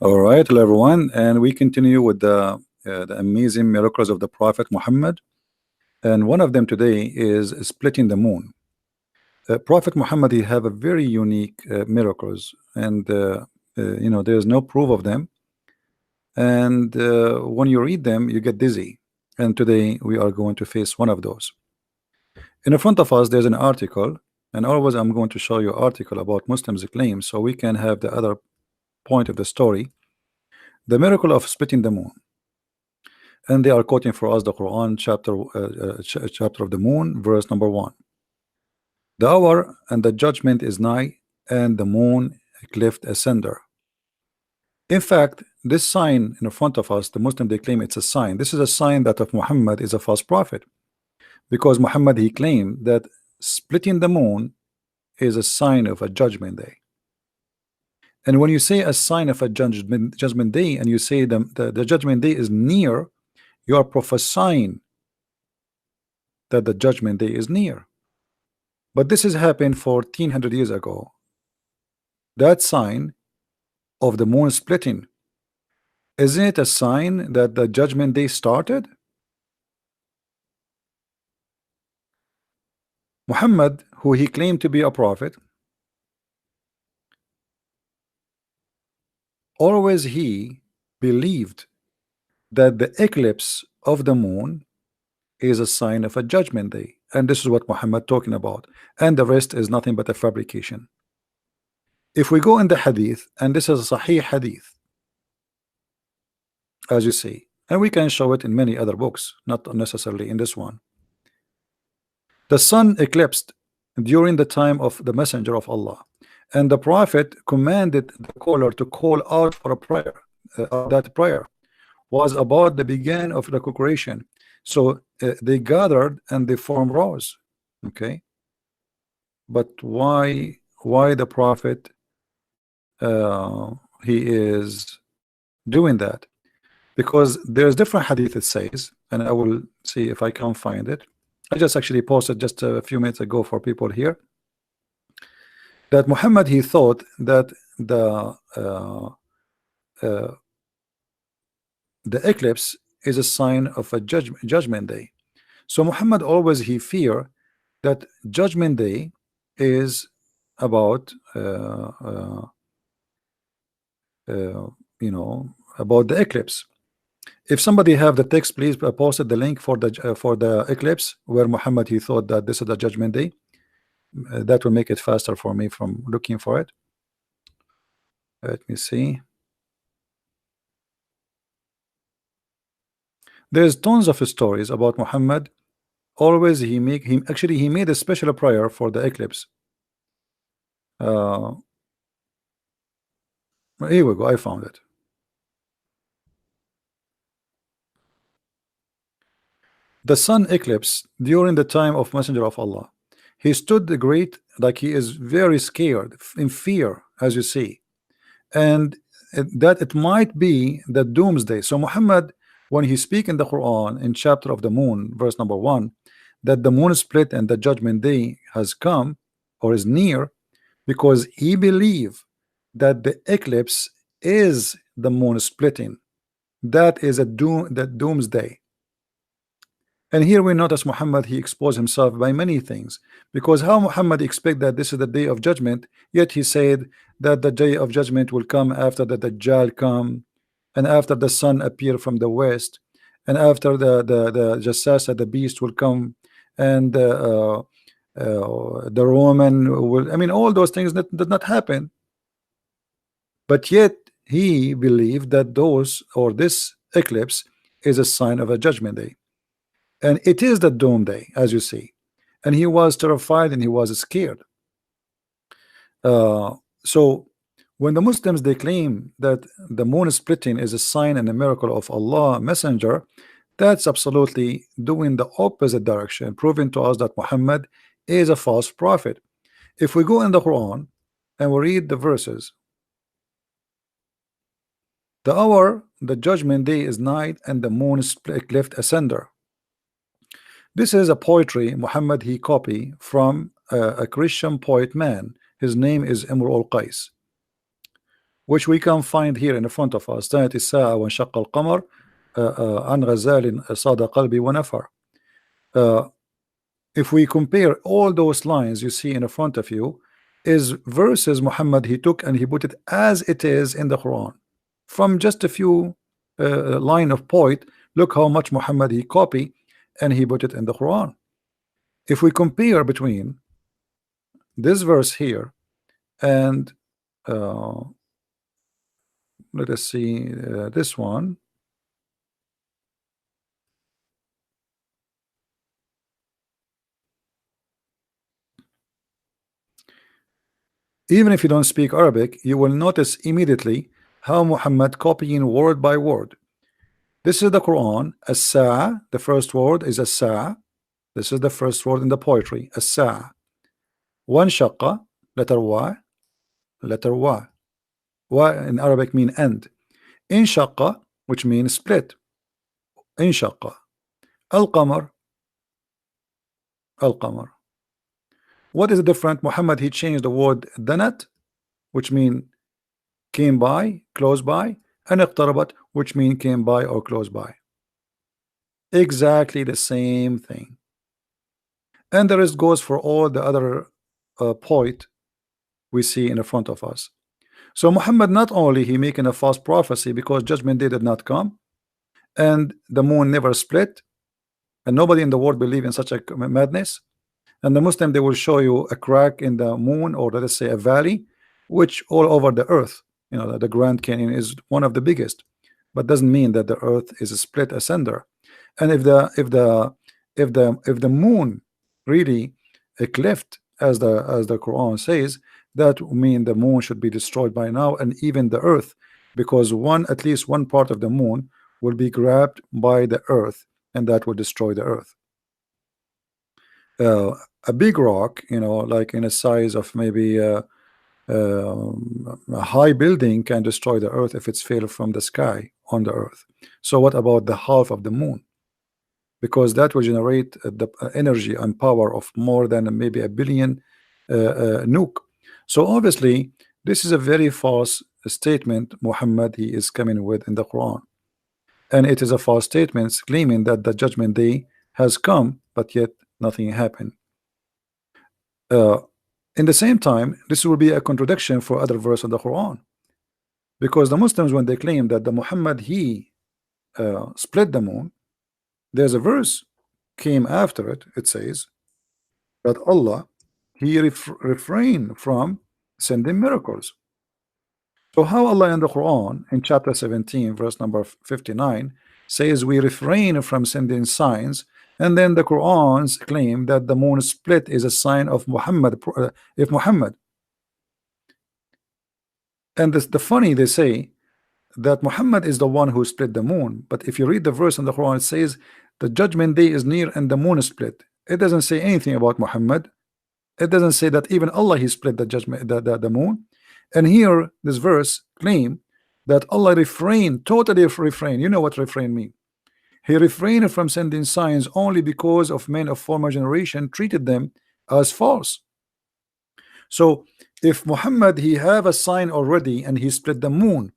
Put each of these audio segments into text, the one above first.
All right, hello everyone, and we continue with the amazing miracles of the Prophet Muhammad, and one of them today is splitting the moon. Prophet Muhammad, he have a very unique miracles, and there's no proof of them, and when you read them, you get dizzy. And today we are going to face one of those. In front of us, there's an article, and always I'm going to show you article about Muslims' claims, so we can have the other point of the story. The miracle of splitting the moon, and they are quoting for us the Quran chapter of the moon, verse number 1. The hour and the judgment is nigh, and the moon cleft asunder. In fact, this sign in front of us, the Muslim, they claim it's a sign. This is a sign that of Muhammad is a false prophet, because Muhammad, he claimed that splitting the moon is a sign of a judgment day. And when you say a sign of a judgment day, and you say the judgment day is near, you are prophesying that the judgment day is near. But this has happened 1400 years ago. That sign of the moon splitting, isn't it a sign that the judgment day started? Muhammad, who he claimed to be a prophet, always he believed that the eclipse of the moon is a sign of a judgment day, and this is what Muhammad talking about, and the rest is nothing but a fabrication. If we go in the hadith, and this is a sahih hadith, as you see, and we can show it in many other books, not necessarily in this one. The sun eclipsed during the time of the messenger of Allah, and the prophet commanded the caller to call out for a prayer. That prayer was about the beginning of the creation. So they gathered and they formed rows. Okay, but why the prophet he is doing that? Because there's different hadith it says, and I will see if I can find it. I just actually posted just a few minutes ago for people here that Muhammad, he thought that the eclipse is a sign of a judgment day. So Muhammad always he fear that judgment day is about about the eclipse. If somebody have the text, please post the link for the eclipse where Muhammad he thought that this is the judgment day. That will make it faster for me from looking for it. Let me see. There's tons of stories about Muhammad. Always he made a special prayer for the eclipse. Here we go. I found it. The sun eclipse during the time of messenger of Allah. He stood great, like he is very scared, in fear, as you see, and that it might be the doomsday. So Muhammad, when he speak in the Quran in chapter of the moon, verse number 1, that the moon split and the judgment day has come or is near, because he believe that the eclipse is the moon splitting. That is a doomsday. And here we notice Muhammad, he exposed himself by many things, because how Muhammad expect that this is the day of judgment, yet he said that the day of judgment will come after the Dajjal come, and after the sun appear from the west, and after the Jassasa, the beast will come, and the Roman will, I mean, all those things that did not happen. But yet he believed that this eclipse is a sign of a judgment day. And it is the doom day, as you see. And he was terrified and he was scared. So when the Muslims, they claim that the moon splitting is a sign and a miracle of Allah messenger, that's absolutely doing the opposite direction, proving to us that Muhammad is a false prophet. If we go in the Quran and we read the verses, the hour, the judgment day is night, and the moon cleft asunder. This is a poetry Muhammad he copied from a Christian poet man. His name is Imr al-Qais. which we can find here in front of us. كانت الساعة وانشق القمر عن غزال صاد قلبي ونفر. If we compare all those lines you see in front of you, is verses Muhammad he took and he put it as it is in the Quran from just a few line of poet. Look how much Muhammad he copy and he put it in the Quran. If we compare between this verse here and let us see this one. Even if you don't speak Arabic, you will notice immediately how Muhammad copying word by word. This is the Quran. As-Sa'a, the first word is As-Sa'a. This is the first word in the poetry. As-Sa'a. One shaqqa, letter Y, letter Y. Y in Arabic mean end. In shaqqa, which means split. In shaqqa. Al-Qamar, Al-Qamar. What is the different? Muhammad he changed the word danat, which mean came by, close by, and iqtarabat, which mean came by or close by. Exactly the same thing. And the rest goes for all the other poet we see in the front of us. So Muhammad not only he making a false prophecy because judgment day did not come, and the moon never split, and nobody in the world believe in such a madness. And the Muslim they will show you a crack in the moon, or let us say a valley, which all over the earth, you know, the Grand Canyon is one of the biggest, but doesn't mean that the earth is split asunder. And if the moon really a cleft, as the Quran says, that mean the moon should be destroyed by now, and even the earth, because at least one part of the moon will be grabbed by the earth, and that will destroy the earth. A big rock, you know, like in a size of maybe a high building can destroy the earth if it's fell from the sky on the earth. So what about the half of the moon? Because that will generate the energy and power of more than maybe a billion nuke. So obviously this is a very false statement Muhammad he is coming with in the Quran, and it is a false statement claiming that the judgment day has come, but yet nothing happened. In the same time, this will be a contradiction for other verses of the Quran, because the Muslims, when they claim that the Muhammad he split the moon, there's a verse came after it. It says that Allah he refrained from sending miracles. So how Allah in the Quran in chapter 17 verse number 59 says we refrain from sending signs, and then the Quran's claim that the moon split is a sign of Muhammad, if Muhammad. And the funny, they say that Muhammad is the one who split the moon, but if you read the verse in the Quran, it says the judgment day is near and the moon is split. It doesn't say anything about Muhammad. It doesn't say that even Allah he split the judgment, the moon. And here this verse claim that Allah totally refrain. You know what refrain mean? He refrained from sending signs only because of men of former generation treated them as false. So if Muhammad he have a sign already and he split the moon,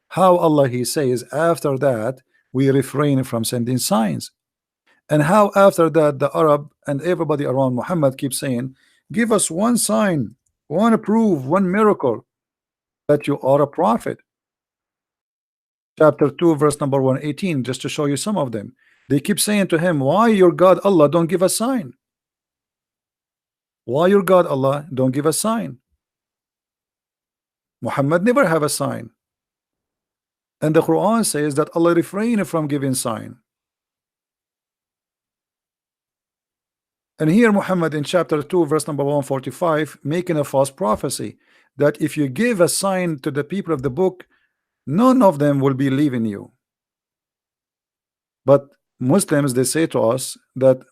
how Allah he says after that we refrain from sending signs? And how after that the Arab and everybody around Muhammad keep saying, give us one sign, one proof, one miracle that you are a prophet. Chapter 2 verse number 118, just to show you some of them. They keep saying to him, why your God Allah don't give a sign? Why your God Allah don't give a sign? Muhammad never have a sign, and the Quran says that Allah refrained from giving sign. And here Muhammad in chapter 2 verse number 145 making a false prophecy that if you give a sign to the people of the book, none of them will believe in you. But Muslims they say to us that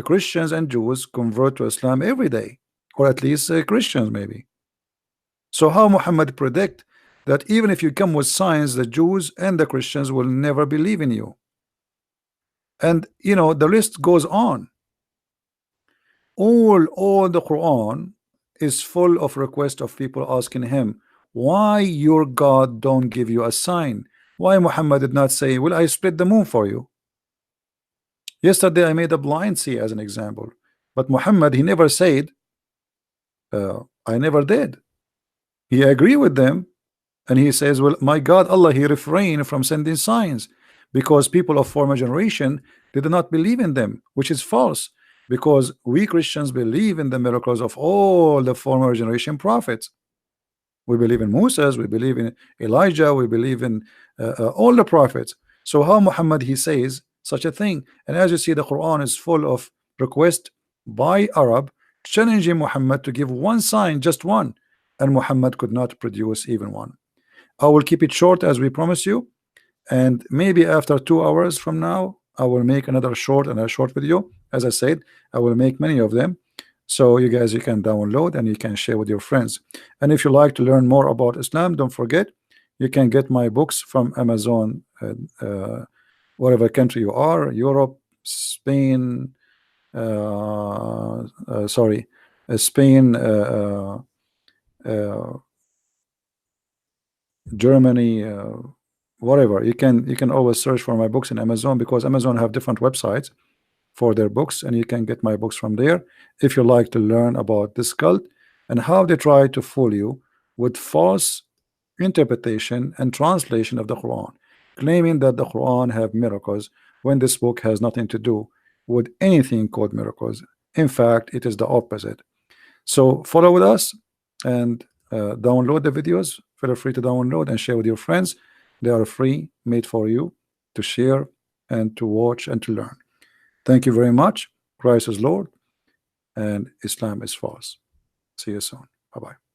Christians and Jews convert to Islam every day, or at least Christians maybe. So how Muhammad predict that even if you come with signs, the Jews and the Christians will never believe in you? And you know the list goes on. All the Quran is full of requests of people asking him, why your God don't give you a sign? Why Muhammad did not say, will I split the moon for you? Yesterday I made a blind see as an example, but Muhammad, he never said, I never did. He agreed with them, and he says, well, my God Allah, he refrained from sending signs because people of former generation did not believe in them, which is false, because we Christians believe in the miracles of all the former generation prophets. We believe in Moses, we believe in Elijah, we believe in all the prophets. So how Muhammad he says such a thing? And as you see, the Quran is full of requests by Arab challenging Muhammad to give one sign, just one, and Muhammad could not produce even one. I will keep it short as we promise you, and maybe after 2 hours from now I will make another short and a short video. As I said, I will make many of them, so you guys, you can download and you can share with your friends. And if you like to learn more about Islam, don't forget you can get my books from Amazon, whatever country you are, Europe, Spain, Spain, Germany, whatever. You can always search for my books in Amazon, because Amazon have different websites for their books, and you can get my books from there if you like to learn about this cult and how they try to fool you with false interpretation and translation of the Quran, claiming that the Quran have miracles when this book has nothing to do with anything called miracles. In fact, it is the opposite. So follow with us and download the videos. Feel free to download and share with your friends. They are free, made for you to share and to watch and to learn. Thank you very much. Christ is Lord and Islam is false. See you soon. Bye-bye.